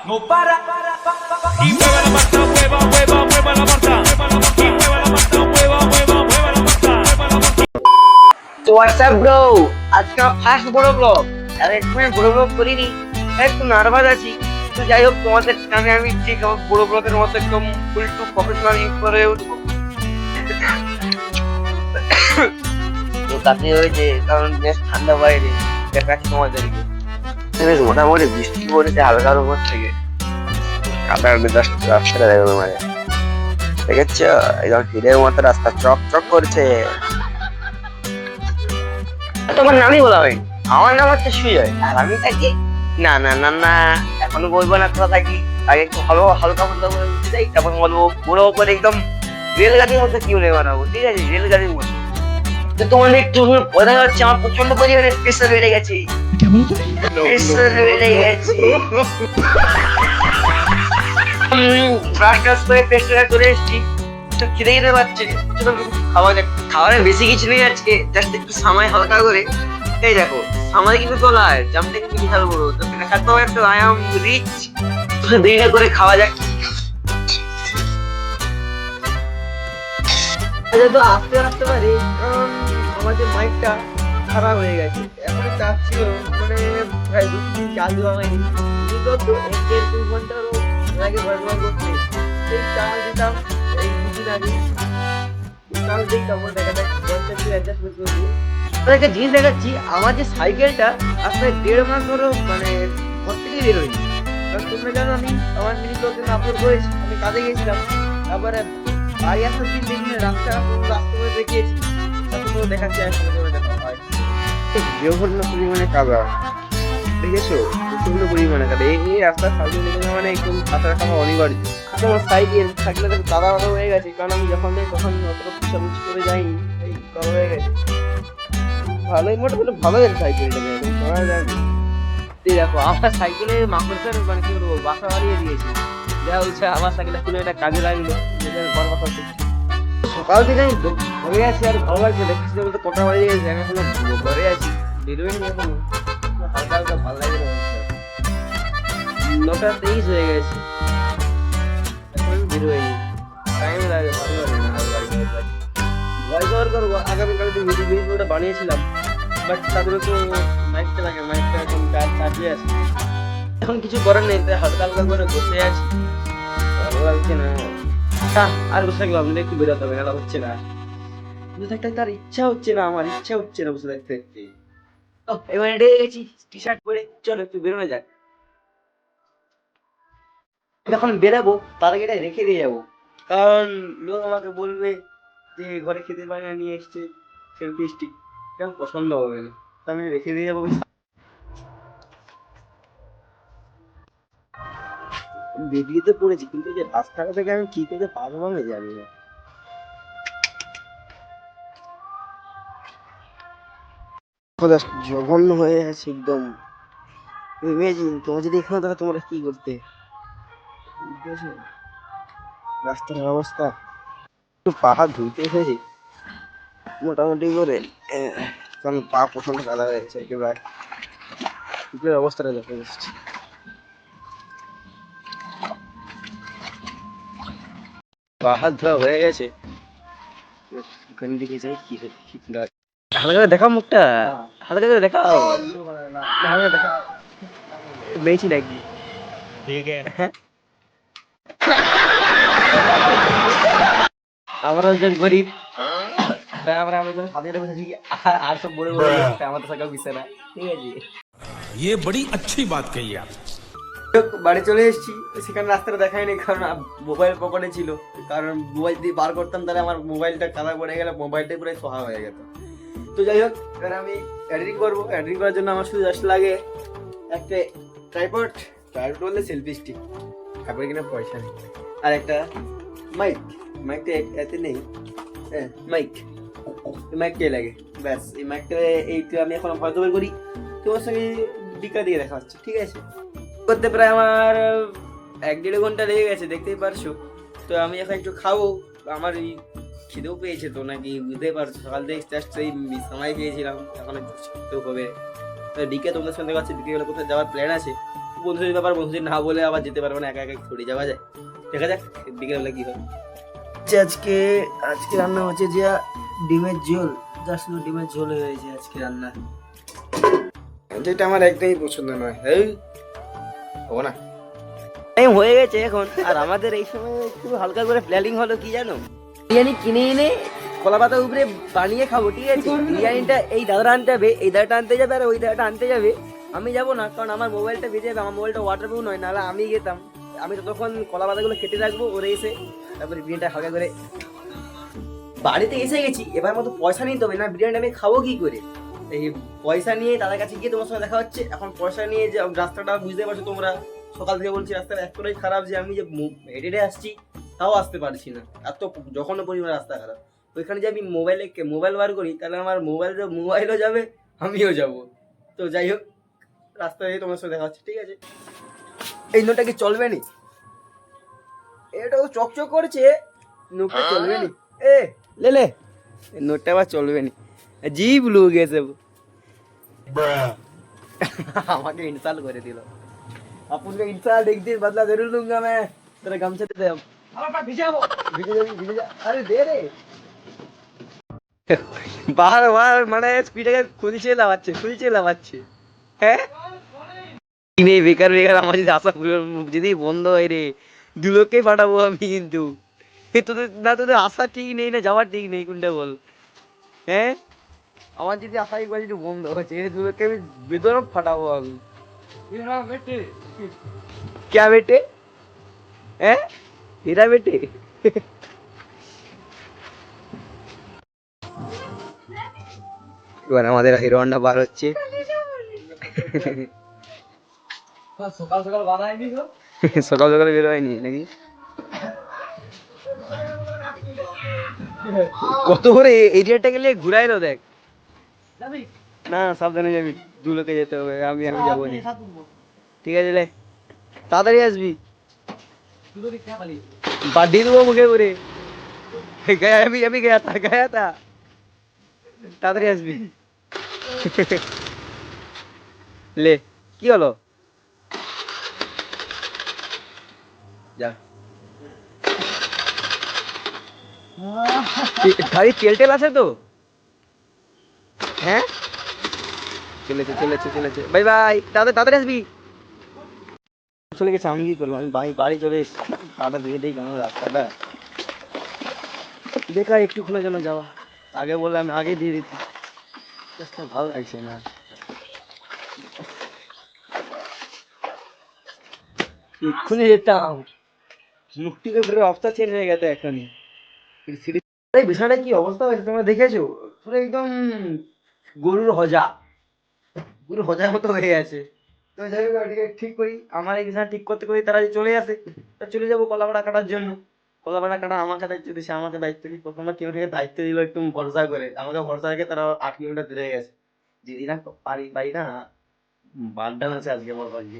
No para. Y mueve la marcha, mueva, mueva, mueva la marcha. Y mueve la marcha, mueva, mueva, mueva la marcha. তো WhatsApp bro, আজকে আমার first বড় blog. আর একটু বড় blog করিনি, একটু nervous আছি। তো যাই হোক, তোমাদের সামনে আমি ঠিক আমার বড় ব্লগের মতো একদম ফুল টু প্রফেশনাল ইউজ করে উঠবো। তো তাতে হয়েছে কারণ বেশ ঠান্ডা বাইরে দেখাচ্ছি তোমাদেরকে। বেশ মোটামুটি বৃষ্টি পড়েছে হালকার উপর থেকে। কাদার জাস্ট রাস্তাটা দেখো মানে দেখেছ, একদম হিরের মতো রাস্তা চক চক করছে। তোমার নামই বলা হয়নি, আমার নাম হচ্ছে সুজয়। আর আমি থাকি না না না না, এখনো বলবো না কোথা থাকি। আগে একটু ভালো হালকা ফুলকা করে উঠতে যাই, তারপর বলবো পুরো করে একদম রেলগাড়ির মধ্যে কি বলে বানাবো, ঠিক আছে? রেলগাড়ির মধ্যে। তো তোমাদের একটু বোঝা যাচ্ছে আমার প্রচন্ড পরিমাণে প্রেসার বেড়ে গেছে, প্রেসার বেড়ে গেছে। ব্রাশ টাশ করে প্রেসারে চলে এসেছি। তো খিদে খেতে পারছে, খাওয়া যাক। খাবারে বেশি কিছু নেই আজকে, জাস্ট একটু সামাই হালকা করে। এই দেখো সামাই কিন্তু তোলা হয়, জামটা কিন্তু বিশাল বড়। তো দেখাতে হবে একটু আই এম রিচ। দেরি করে খাওয়া যাক। আচ্ছা, তো আসতে আসতে পারি কারণ আমাদের মাইকটা খারাপ হয়ে গেছে। এখন চাচ্ছিল মানে প্রায় 2-3 চাল দেওয়া হয়নি, বিগত 1-1.5 ঘন্টারও আগে ব্যবহার করতে। সেই চাল দিতাম এই দুদিন আগে, চাল দিই তখন দেখা যায় অ্যাডজাস্টমেন্ট করবো। একটা জিনিস দেখাচ্ছি, আমার যে সাইকেলটা আসলে 1.5 মাস ধরো মানে ঘর থেকে বেরোয়নি। কারণ তোমরা জানো আমি আমার মিনি ব্লগে আপলোড করেছি, আমি কাজে গেছিলাম। তারপরে বাড়ি আসার দিন দেখি রাস্তা করে দেখিয়েছি, তারপর তো দেখাচ্ছি আসলে করে দেখা হয় জঘন্য পরিমাণে কাদা। দেখেছো প্রচন্ড পরিমাণে কাদা। এই রাস্তার সাইকেল দেখে মানে একদম কাদা রাখা অনিবার্য। আমার সাইকেল থাকলে কাদা কাদা হয়ে গেছে, কারণ আমি যখন যাই তখন অতটা পুষাপুছি করে যাইনি, এই কাদা হয়ে গেছে। ভালোই মোটামুটি ভালোই সাইকেলটাকে এখন করা যায়। দেখো আমার সাইকেলে মাকড়সার মানে কি বলবো বাসা বানিয়ে দিয়েছি। দেখা হচ্ছে আমার সাইকেলটা কোনো একটা কাজে লাগলো, সকাল থেকে আমি ঘরে আছি আর ভালো লাগছে। দেখছি বলতে কটা বাজে গেছে, আমি এখনো ঘরে আছি, বেরোয়নি এখনো। হালকা হালকা ভালো লাগে না, 9:23 হয়ে গেছে, এখন বেরোয়নি। টাইম লাগে, ভালো লাগে না। ভয়েস ওভার করবো আগামীকাল যে ভিডিওটা বানিয়েছিলাম, বাট তাদের তো মাইকটা লাগে, মাইকটা এখন চার্জে আছে। এখন কিছু করার নেই, তাই হালকা হালকা করে বসে আছি, ভালো লাগছে না। আর বসে থাকলাম না, একটু বেরোতে হবে, না হচ্ছে না বসে থাকতে। তার ইচ্ছা হচ্ছে না, আমার ইচ্ছা হচ্ছে না বসে থাকতে। এবার রেডি হয়ে গেছি, টি শার্ট পরে চলো একটু বেরোনো যাক। যখন বেরাবো তার আগে এটা রেখে দিয়ে যাবো, কারণ লোক আমাকে বলবে যে ঘরে খেতে পারে না, নিয়ে এসছে সেলফি স্টিক, কেমন পছন্দ হবে না। তা আমি রেখে দিয়ে যাবো। বেরিয়ে তো পড়েছি, কিন্তু যে রাস্তাটা থেকে আমি কি করে পারবো আমি জানি না। জঘন্য হয়ে আছে একদম। ইমেজিন তোমার যদি এখানে থাকে তোমরা কি করতে, বুঝেছো রাস্তার অবস্থা। একটু পাহাড় ধুইতে এসেছি মোটামুটি করে, কারণ পা প্রচন্ড কাদা হয়ে গেছে একেবারে। উপরের অবস্থাটা দেখে এসেছি, পাহাড় ধোয়া হয়ে গেছে। ওখান দিকে যাই কি হালকা করে দেখাও মুখটা, হালকা করে দেখাও, হালকা দেখাও। বেশি নাকি হ্যাঁ, আমরা একজন গরিব, আমরা আমাদের হাতে বসেছি আর সব বড় বড় আমাদের সঙ্গে মিশে না, ঠিক আছে? ये बड़ी अच्छी बात कही आप। বাড়ি চলে এসেছি, সেখানে রাস্তাটা দেখায়নি কারণ মোবাইল পকেটে ছিল। কারণ মোবাইল দিয়ে বার করতাম তাহলে আমার মোবাইলটা কাদা পড়ে গেলে মোবাইলটাই পুরো সোহা হয়ে যেত। তো যাই হোক, এবার আমি এডিটিং করবো। এডিটিং করার জন্য আমার শুধু জাস্ট লাগে একটা ট্রাইপড বললে সেলফি স্টিক, তারপরে কিনা পয়সা নেই, আর একটা মাইক। মাইকটা এতে নেই, হ্যাঁ মাইকটাই লাগে, ব্যাস। এই মাইকটা এইটা আমি এখন ভয়েস ওভার করি, তোমার সঙ্গে ডিকা দিয়ে দেখা হচ্ছে, ঠিক আছে? করতে প্রায় আমার 1-1.5 ঘন্টা লেগে গেছে, দেখতেই পারছো। তো আমি এখন একটু খাবো, আমার এই খিদেও পেয়েছে তো নাকি বুঝতেই পারছো। সকাল থেকে জাস্ট এই সময় পেয়েছিলাম, এখন একটু হবে। তো ডিকে তোমাদের সঙ্গে দেখা হচ্ছে, ডিকে গেলে কোথাও যাওয়ার প্ল্যান আছে, বন্ধুদের ব্যাপার, বন্ধুদের না বলে আবার যেতে পারবে না, একা একা ছড়ে যাওয়া যায়। দেখা যাক বিকেলবেলা কি হয়। আজকে আজকে রান্না হচ্ছে যে ডিমের ঝোল, জাস্ট ডিমের ঝোল হয়েছে আজকে রান্না, যেটা আমার একদমই পছন্দ নয়। এই হবো না, টাইম হয়ে গেছে এখন। আর আমাদের এই সময় একটু হালকা করে প্ল্যানিং হলো কি জানো, বিরিয়ানি কিনে এনে কলা পাতা উপরে বানিয়ে খাবো, ঠিক আছে? বিরিয়ানিটা এই দাদাটা আনতে যাবে, এই দাদাটা আনতে যাবে, আর ওই দাদাটা আনতে যাবে। আমি যাবো না, কারণ আমার মোবাইলটা বেজে যাবে, আমার মোবাইলটা ওয়াটারপ্রুফ নয়, নাহলে আমি যেতাম। আমি ততক্ষণ কলা পাতাগুলো কেটে রাখবো, ওরে এসে তারপরে বিরিয়ানিটা হালকা করে। বাড়িতে এসে গেছি, এবার মতো পয়সা নিতে হবে না, বিরিয়ানিটা আমি খাবো কি করে? এই পয়সা নিয়ে তাদের কাছে গিয়ে তোমার সঙ্গে দেখা হচ্ছে। এখন পয়সা নিয়ে যে রাস্তাটা বুঝতে পারছো তোমরা, সকাল থেকে বলছি রাস্তাটা এতটাই খারাপ যে আমি যে হেঁটে আসছি তাও আসতে পারছি না, এত জঘন্য পরিমাণ রাস্তা খারাপ। ওইখানে যে আমি মোবাইল বার করি, তাহলে আমার মোবাইলও যাবে, আমিও যাব। তো যাই হোক, রাস্তায় তোমার সঙ্গে দেখা হচ্ছে, ঠিক আছে? এই নোটটা কি চলবে নি? এটাও চকচক করছে, নোটটা চলবে নি? এ লে নোটটা আবার চলবে নি, जीभ लोग है सब। আমাকে ইনসাল্ট করে দিল। अपन का इंसाल्ट एक दिन बदला जरूर लूंगा मैं। तेरा गमछा दे दे अब। ভিজে যা। আরে দে রে। বারবার মানে স্পিডে খুঁজে লাগাচ্ছে হ্যাঁ, নেই বেকার আমার যদি আশা যদি বন্ধ হয় রে, দুলোককে পাঠাবো আমি কিন্তু। তোদের আশা ঠিক নেই না যাওয়ার ঠিক নেই, কোনটা বল? হ্যাঁ, আমার যদি আশা একবার যদি বন্ধ হয়েছে, দুলোককে আমি বেদরম ফাটাবো আমি। क्या बेटे? हैं? हीरा बेटे? এবার আমাদের হিরো হন্ডা বার হচ্ছে। সকাল সকাল বের হয়নি নাকি? কত করে এরিয়াটা গেলে ঘুরাইলো দেখ। না সাবধানে যাবি, দু লোকে যেতে হবে, আমি যাবো না। ঠিক আছে রে, তাড়াতাড়ি আসবি, বাড়ি দেবো মুখে করে। আমি গয়া তা তাড়াতাড়ি আসবি। লে কি হলো, যা গাড়ি তেল টেল আছে তো? হ্যাঁ চলেছে বাই বাই, তাড়াতাড়ি আসবি। চলে গেছে, আমি কি করবো, আমি বাড়ি চলে এসেছি। কাটা ধুয়ে দিই কেন রাস্তাটা বেকার, একটুক্ষণের জন্য যাওয়া, আগে বললে আমি আগে দিয়ে দিতাম। ভালো লাগছে না, এক্ষুনি যেতাম। মুক্তিকে পুরো অবস্থা চেঞ্জ হয়ে গেছে এখনই। এই বিষয়টা কি অবস্থা হয়েছে তোমরা দেখেছো? পুরো একদম গরুর হজা, পুরো হজার মতো হয়ে গেছে। তো যাই হোক, ওটিকে ঠিক করি, আমার এই বিছানা ঠিক করতে করি তারা চলে আসে, তা চলে যাবো কলাপাড়া কাটার জন্য। কলাপাড়া কাটা আমাকে দায়িত্ব দিচ্ছে, আমাকে দায়িত্ব দিই প্রথমবার কেউ থেকে দায়িত্ব দিল একটু ভরসা করে, আমাকে ভরসা রেখে তারা 8 কিলোমিটার দূরে গেছে। যদি না পারি না, বাড্ডান আছে আজকে আমার বাড়ি।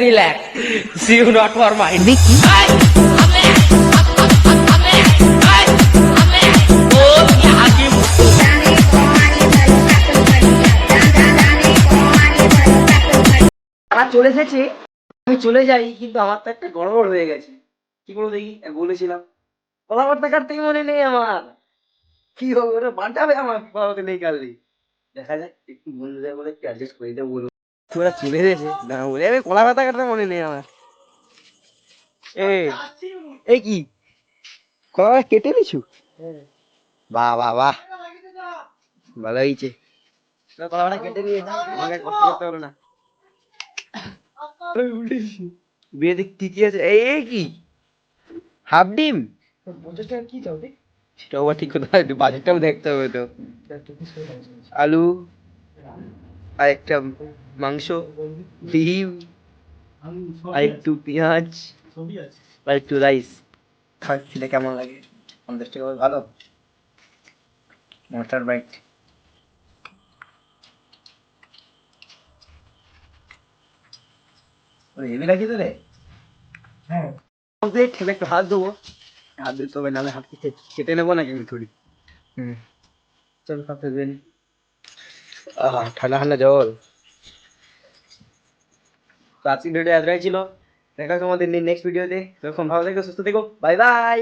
Relax. See you not for mine. Vicky. আমার চলে এসেছে, আমি চলে যাই, কিন্তু আমার তো একটা গড়বড় হয়ে গেছে। কি করে দেখি, বলেছিলাম কথাবার্তা কাটতে মনে নেই আমার। কি হবে ওটা বাঁচাবে আমার, কথাবার্তা নেই কাটলি। দেখা যাক, একটু বন্ধুদের বলে একটু অ্যাডজাস্ট করে দিতে বলবো। তোরা চলে এসেছে না বলে আমি কলা পাতা কাটতে মনে নেই আমার। এই কি কলা কেটে নিছু? বাহ বাহ বাহ, ভালো হয়েছে। কলাটা কেটে নিয়ে আমাকে কষ্ট করতে হলো না। বিয়ে দেখতে কি আছে? এই কি হাফ ডিম? 50 টাকা কি চাও? সেটাও আবার ঠিক কথা, বাজেটটাও দেখতে হবে তো। আলু আর একটা মাংস, ডিম আর একটু পেঁয়াজ আর একটু রাইস। খেলে কেমন লাগে? 50 টাকা ভালো। মোটর বাইক হেভি লাগছে তো রে। কমপ্লিট, একটু হাত দেবো, হাত দিতে হবে নাহলে হাত কেটে নেবো নাকি আমি থোড়ি। চল খাতে দেন। ঠান্ডা ঠান্ডা জল। তো আজকের ভিডিও এতটাই ছিল, দেখা তোমাদের নেক্সট ভিডিওতে। তখন ভালো থেকো, সুস্থ থেকো, বাই বাই।